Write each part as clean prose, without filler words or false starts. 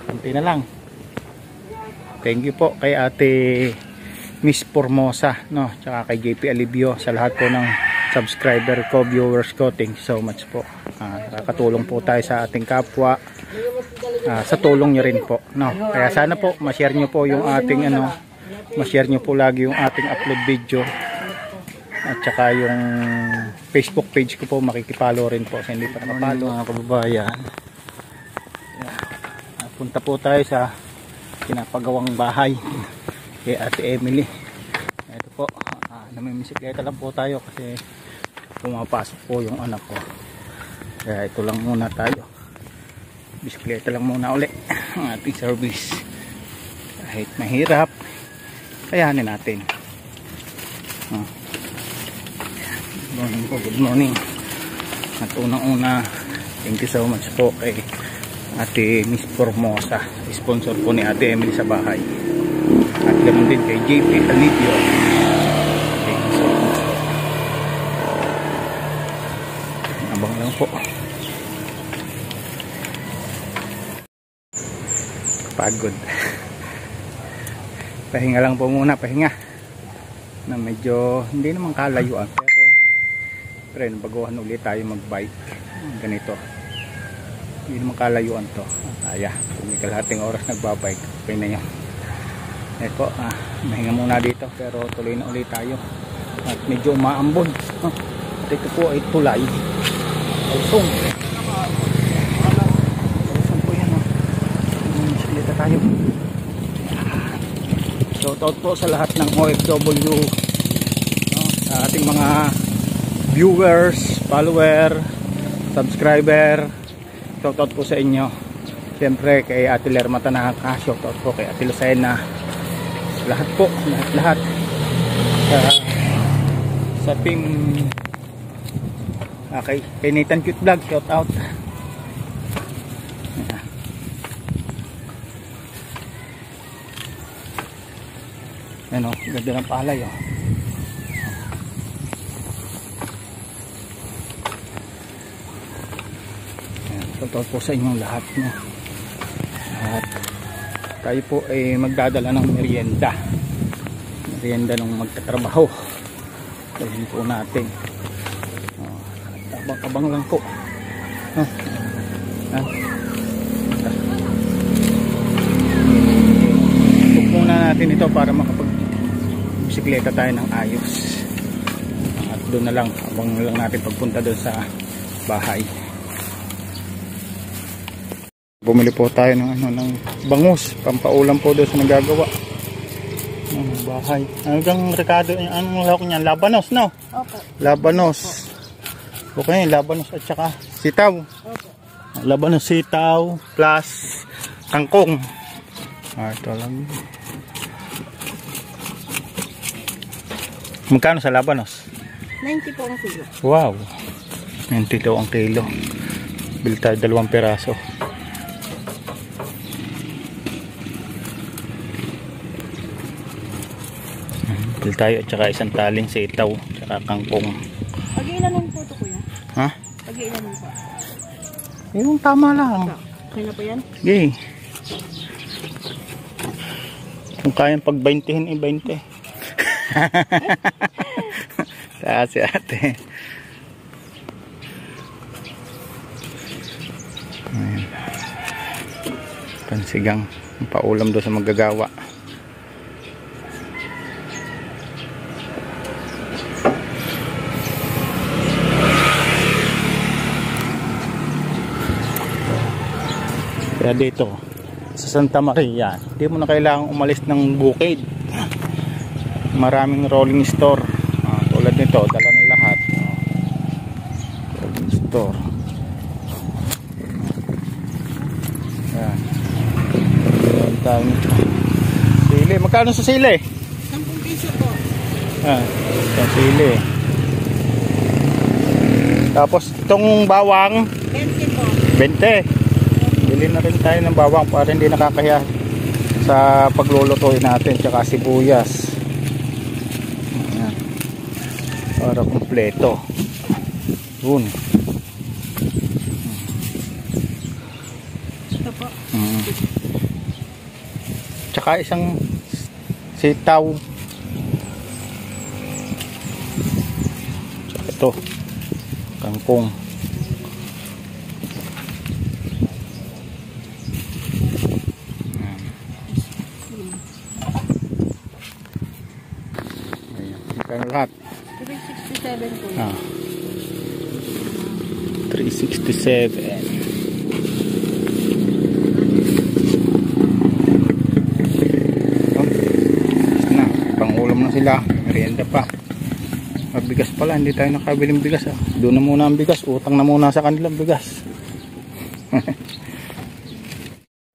Kunti na lang. Thank you po kay Ate Miss Formosa, no? Tsaka kay JP Alibio, sa lahat po ng subscriber ko, viewers ko. Thank you so much po. Nakakatulong po tayo sa ating kapwa. Sa tulong nyo rin po, no? Kaya sana po ma-share nyo po yung ating ma-share nyo po lagi yung ating upload video. At saka yung Facebook page ko po, makikipollow rin po sa hindi pa nakapollow, mga kababayan. Punta po tayo sa pinapagawang bahay kay Ate Emily. Ito po, namimisikleta lang po tayo kasi pumapasok po yung anak ko. Kaya ito lang muna tayo. Bisikleta lang muna uli ang ating service. Kahit mahirap, kayanin natin. Good morning po, good morning. At unang-una, thank you so much po kay Ate Miss Formosa, sponsor po ni Ate Emily sa bahay. At ganoon din kay JP Alibio. Thank you so much po. Abang lang po. Pagod. Pahinga lang po muna, pahinga. Na medyo hindi naman kalayuan, pero baguhan ulit tayo mag-bike. Ganito. Hindi naman kalayuan to. Kaya, kung may kalahating oras nagbabike, okay na yun. Eko, mahinga muna dito, pero tuloy na ulit tayo. At medyo umaambon. At ito po ay tulay. Alsong. Alsong po yan. Masilita tayo. Shoutout po sa lahat ng OFW, sa ating mga viewers, follower, subscriber. Shoutout po sa inyo. Siyempre kay Ate Lerma Tanaka, shoutout po kay Ate Lucena. Lahat po, lahat sa team, kay Nathan Cute Vlog, shoutout. Ano, ganda ng palay, oh. Shoutout po sa inyong lahat, no? At tayo po ay magdadala ng merienda nung magtatrabaho. Gawin po natin. Abang-abang lang po. Tuk muna natin ito para makapag-bisikleta tayo ng ayos. At doon na lang, abang lang natin pagpunta doon sa bahay. Bumili po tayo ng bangus, pampaulam po doon sa nagagawa ng bahay. Hanggang Ricardo, anong lawak niyan? Labanos, no? Opo. Labanos. Okay, labanos at saka sitaw. Opo. Labanos, sitaw plus kangkong. Ito lang. Magkano sa labanos? 90 po ang kilo. Wow. 90 daw ang kilo. Bili tayo 2 piraso. Bili tayo at saka isang taling sitaw at saka kangkong. Pag-iilanin po ito, kuya? Ha? Pag-iilanin po. Yung tama lang. Okay na po yan? Okay. Kung kayang pag-20hin, i-20. Taas si ate. Ayan. Pansigang. Paulam doon sa magagawa. Kaya dito sa Santa Maria, hindi mo na kailangang umalis ng bukid. Maraming rolling store. Tulad nito, dala na lahat. Rolling store. Ayan. Sili. Magkano sa sili? 10 piso po. Sa sili. Tapos itong bawang 20 po. 20. Bili na rin tayo ng bawang para hindi nakakahiya sa paglulutuin natin, tsaka sibuyas. Ayan. Para kumpleto. Yun. Ito po. Tsaka isang sitaw. Tsaka ito, kangkong. Ayan, lahat. 367 po. 367. Sila, merienda pa. Bigas pala, hindi tayo nakabiling bigas. Doon na muna ang bigas, utang na muna sa kanilang bigas.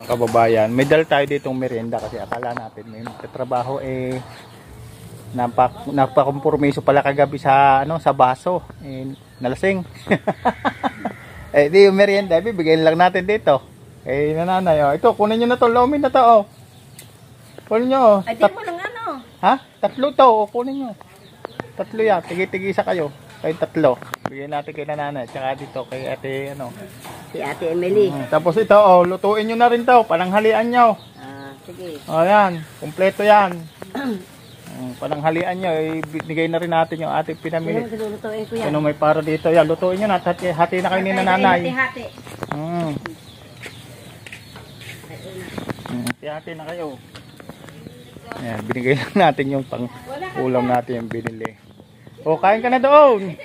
Kababayan, may dal tayo ditong merienda kasi akala natin may magtatrabaho napakompromiso pala kagabi sa sa baso. Nalasing. Di yung merienda, bibigyan lang natin dito. Nanay, ito kunin niyo na to, lomin na to. Kunin niyo. Ay, di mo lang ano. Ha? Tatlo to, kunin nyo. Tatlo yan, tigi-tigisa kayo. Kayong tatlo. Bigyan natin kay nanay. Tsaka dito kay ate, si ate Emily. Tapos ito, lutuin nyo na rin to. Pananghalian nyo. Sige. Yan, kumpleto yan. Pananghalian nyo, ibigay na rin natin yung ating pinamili. Lutuin ko yan. May para dito. Yan, lutuin nyo na. Hati na kayo ni nanay. Hati. Hati na kayo. Ayan, binigay lang natin yung pang ulam natin yung binili. Kain ka na doon.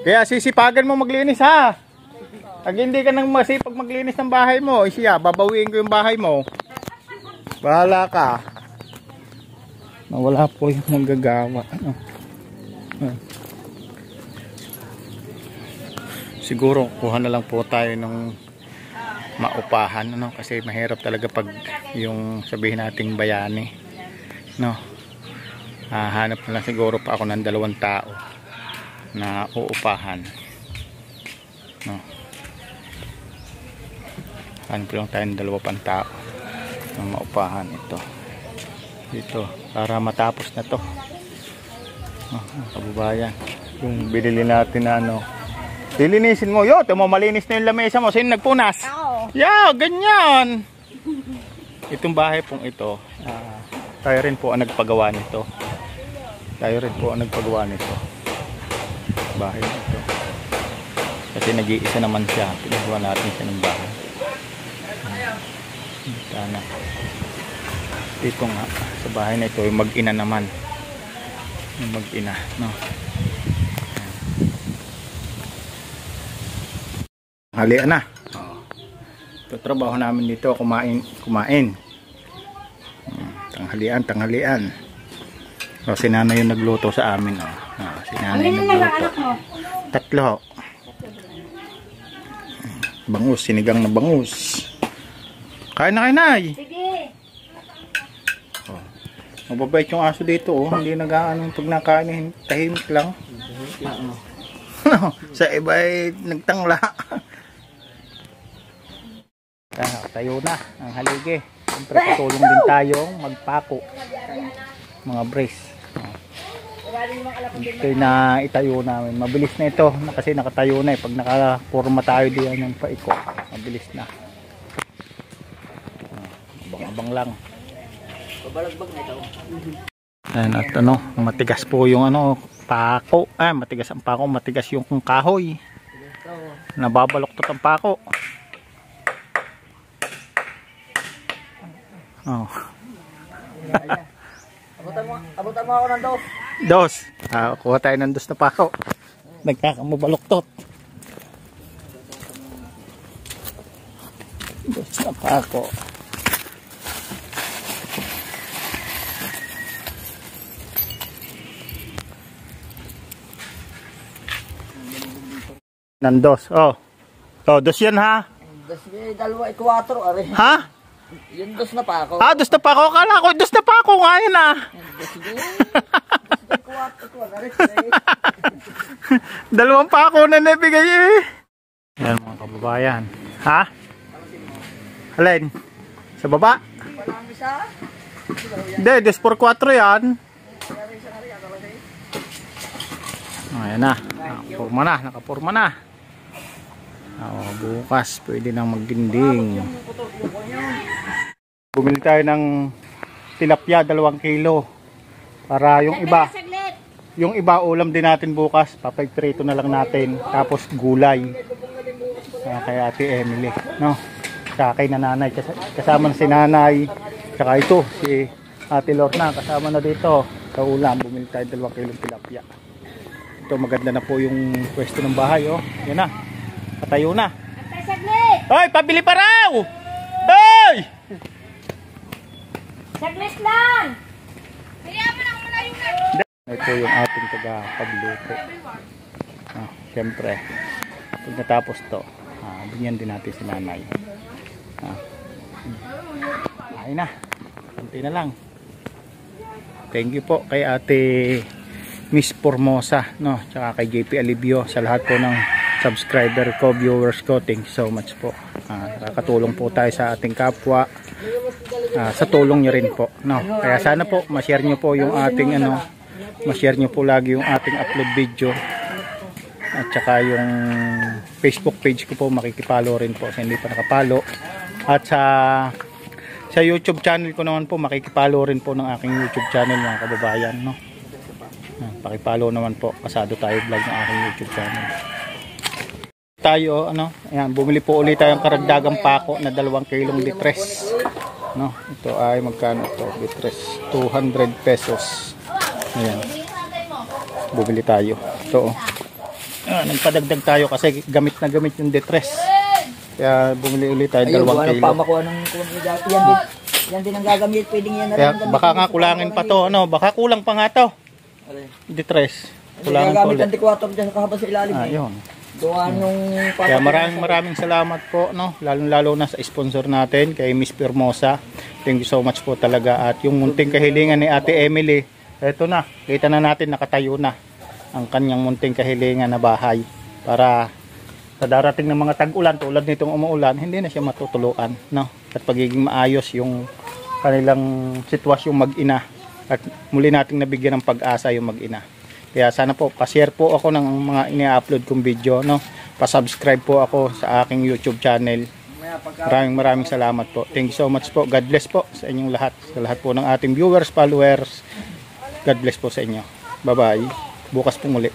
Kaya sisipagan mo maglinis ha. Pag hindi ka nang masipag maglinis ng bahay mo, babawiin ko yung bahay mo. Bahala ka. Nawala po yung manggagawa. Siguro kuha na lang po tayo ng maupahan kasi mahirap talaga pag yung sabihin nating bayani hanap na lang siguro pa ako ng 2 tao na uupahan hanap lang tayo ng 2 pang tao na maupahan dito para matapos na to kababayan yung binili natin na lilinisin mo. Malinis na yung lamesa mo. Sino nagpunas? Ako. Ganyan. Itong bahay pong ito, tayo rin po ang nagpagawa nito. Bahay nito. Kasi nag-iisa naman siya. Pinagawa natin siya ng bahay. Sana. Ito nga, sa bahay na ito, yung mag-ina naman. Yung mag-ina, Halian na. Ito trabaho namin dito, kumain. Tanghalian. Si nanay yung nagluto sa amin. Si nanay yung nagluto. 3. Bangus, sinigang na bangus. Kain na, Nay. Sige. Mababait yung aso dito. Hindi nag-aanong pag nakain, tahimik lang. Sa iba ay nagtangla. Tayo na ang haligi. Siyempre patulong din tayong magpako mga brace. Ito na itayo namin. Mabilis na ito kasi nakatayo na pag nakaporma tayo diyan ng paiko. Mabilis na. Abang-abang lang. Babalagbag na ito. Ayan, at matigas po yung pako. Matigas ang pako, matigas yung kahoy. Nababaloktot ang pako. Abutan mo ako ng 2. Kuha tayo ng 2 na pako. Nagkakamubaloktot. 2 na pako. Nandos. 2 yan ha. 2, 4, are. Ha? Yung 2 na pa ako. 2 na pako. Akala ko 2 na pako nga yan ha. 2 pako na nabigay Yan mga kababayan. Ha? Alin? Sa baba? Hindi, 2x4 yan. Ayan na. Nakapurma na. Bukas pwede nang magdinding. Bumili tayo ng tilapia 2 kilo para yung iba ulam din natin bukas. Papagprito na lang natin, tapos gulay kay Ate Emily, no? Saka kay nanay, kasama na si nanay, saka ito si Ate Lorna kasama na dito sa ulam. Bumili tayo 2 kilong tilapia. Ito maganda na po yung pwesto ng bahay, oh. Yan na, patayo na. Hoy, pabili pa raw! Hoy! Saglit lang! Kaya mo na muna yung Ito yung ating taga-pagluto. Siyempre, pag natapos to, binyan din natin si nanay. Ay na, kunti na lang. Thank you po kay Ate Miss Formosa, no? Tsaka kay JP Alibio, sa lahat po ng subscriber ko, viewers ko. Thank you so much po. Nakakatulong po tayo sa ating kapwa. Sa tulong nyo rin po, no? Kaya sana po ma-share nyo po yung ating ma-share nyo po lagi yung ating upload video, at saka yung Facebook page ko po, makikipalo rin po sa hindi pa nakapalo, at sa YouTube channel ko naman po, makikipalo rin po ng aking YouTube channel, mga kababayan, no? Pakipalo naman po, Pasado Tayo Vlog ng aking YouTube channel. Tayo, ayan, bumili po ulit tayong karagdagang pako na 2 kilong litres. No, ito ay magkano to? Litres 200 pesos. Ayan. Bumili tayo. Ito, nagpadagdag tayo kasi gamit na gamit yung litres. Kaya bumili ulit tayo 2 kilo. Pamakuha ng yan din ang gagamit, pwedeng yan na kaya rin. baka nga kulangin pa to, baka kulang pa nga to. Litres. Kulangan pa ulit. Gagamit ang 24 dyan sa kahaba sa ilalim. Ayun. Kaya maraming salamat po, no, lalo na sa sponsor natin kay Miss Formosa. Thank you so much po talaga. At yung munting kahilingan ni Ate Emily, eto na, kita na natin, nakatayo na ang kanyang munting kahilingan na bahay, para sa darating ng mga tag-ulan tulad nitong umuulan, hindi na siya matutuluan, no? At pagiging maayos yung kanilang sitwasyong mag-ina, at muli nating nabigyan ng pag-asa yung mag-ina. Kaya sana po pa-share po ako ng mga ini-upload kong video, no? Pa-subscribe po ako sa aking YouTube channel. Maraming salamat po. Thank you so much po. God bless po sa inyong lahat. Sa lahat po ng ating viewers, followers. God bless po sa inyo. Bye-bye. Bukas po muli.